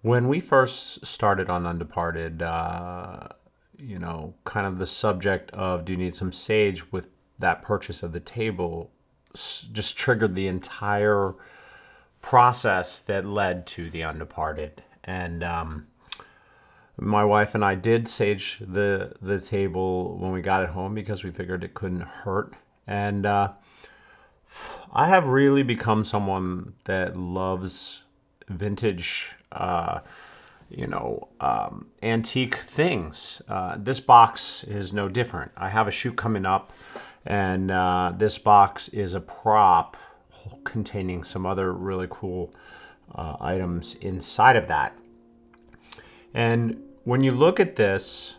When we first started on Undeparted, kind of the subject of do you need some sage with that purchase of the table just triggered the entire process that led to the Undeparted. And my wife and I did sage the table when we got it home because we figured it couldn't hurt. And I have really become someone that loves vintage, antique things. This box is no different. I have a shoot coming up, and this box is a prop containing some other really cool items inside of that. And when you look at this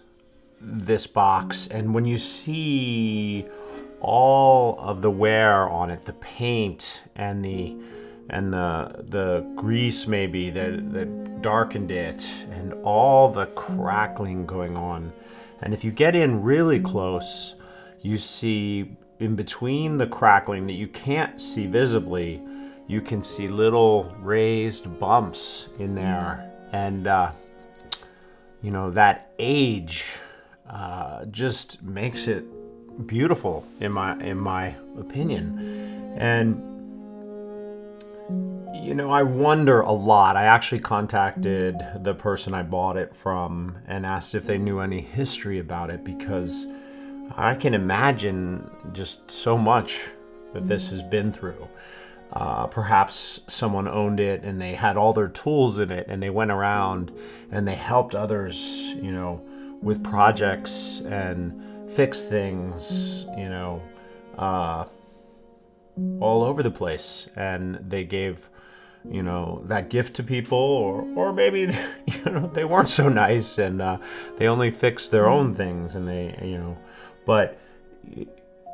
box, and when you see all of the wear on it, the paint and the grease maybe that darkened it, and all the crackling going on, and if you get in really close, you see in between the crackling that you can't see visibly, you can see little raised bumps in there. And that age just makes it beautiful in my opinion. And I wonder a lot. I actually contacted the person I bought it from and asked if they knew any history about it, because I can imagine just so much that this has been through. Perhaps someone owned it and they had all their tools in it, and they went around and they helped others, with projects and fix things, all over the place. And they gave, that gift to people, or maybe, they weren't so nice and they only fixed their own things, and but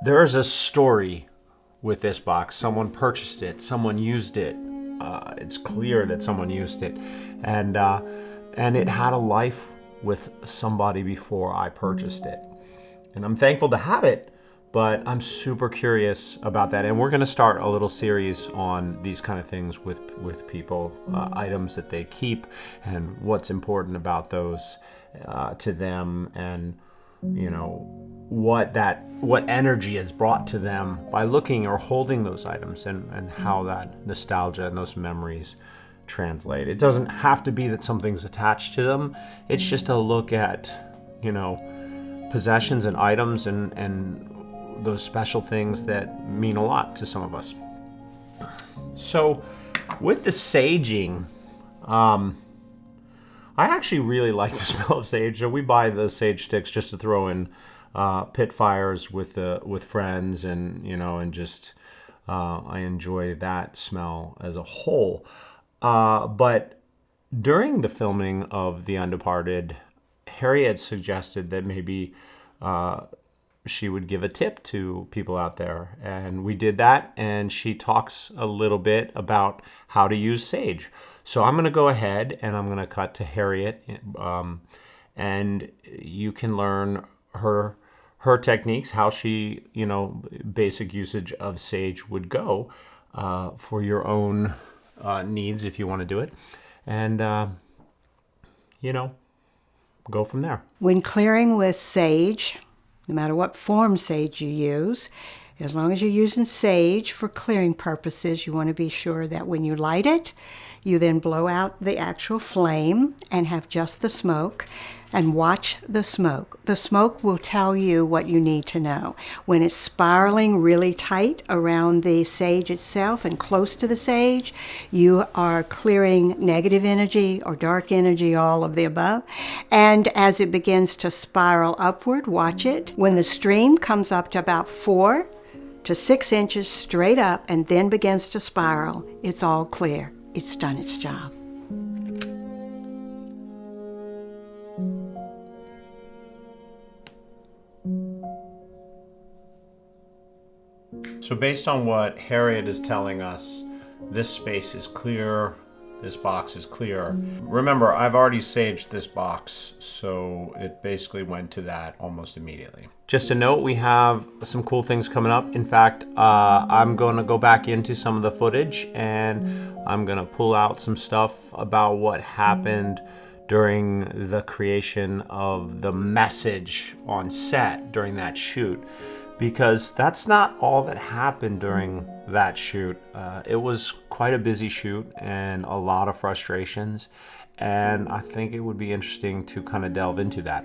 there's a story with this box. Someone purchased it, someone used it. It's clear that someone used it, and it had a life with somebody before I purchased it. And I'm thankful to have it, but I'm super curious about that. And we're going to start a little series on these kind of things with people, items that they keep, and what's important about those to them, and what energy is brought to them by looking or holding those items, and how that nostalgia and those memories translate. It doesn't have to be that something's attached to them. It's just a look at, possessions and items and those special things that mean a lot to some of us. So with the saging, I actually really like the smell of sage. So we buy the sage sticks just to throw in pit fires with friends, and just I enjoy that smell as a whole. But during the filming of The Undeparted, Harriet suggested that maybe she would give a tip to people out there, and we did that, and she talks a little bit about how to use sage. So I'm going to go ahead and I'm going to cut to Harriet, and you can learn her techniques, how she, basic usage of sage would go for your own needs if you want to do it, and go from there. When clearing with sage, no matter what form sage you use, as long as you're using sage for clearing purposes, you want to be sure that when you light it, you then blow out the actual flame and have just the smoke, and watch the smoke. The smoke will tell you what you need to know. When it's spiraling really tight around the sage itself and close to the sage, you are clearing negative energy or dark energy, all of the above. And as it begins to spiral upward, watch it. When the stream comes up to about 4 to 6 inches straight up and then begins to spiral, it's all clear. It's done its job. So based on what Harriet is telling us, this space is clear, this box is clear. Remember, I've already saged this box, so it basically went to that almost immediately. Just a note, we have some cool things coming up. In fact, I'm going to go back into some of the footage and I'm going to pull out some stuff about what happened during the creation of the message on set during that shoot, because that's not all that happened during that shoot. It was quite a busy shoot and a lot of frustrations, and I think it would be interesting to kind of delve into that.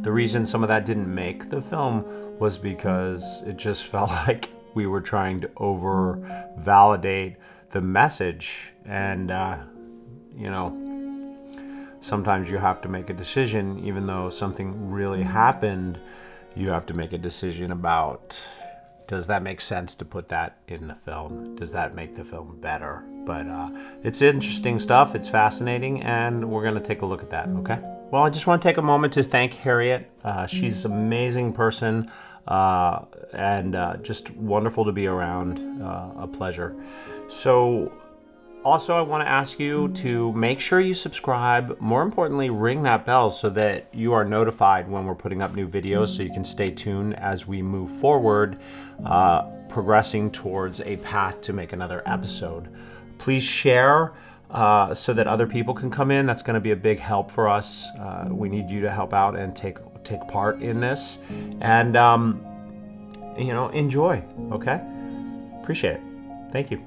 The reason some of that didn't make the film was because it just felt like we were trying to over-validate the message, and sometimes you have to make a decision. Even though something really happened, you have to make a decision about, does that make sense to put that in the film? Does that make the film better? But it's interesting stuff. It's fascinating, and we're going to take a look at that, okay? Well, I just want to take a moment to thank Harriet. She's an amazing person, and just wonderful to be around. A pleasure. So, also, I want to ask you to make sure you subscribe. More importantly, ring that bell so that you are notified when we're putting up new videos, so you can stay tuned as we move forward, progressing towards a path to make another episode. Please share so that other people can come in. That's going to be a big help for us. We need you to help out and take part in this. And, enjoy, okay? Appreciate it. Thank you.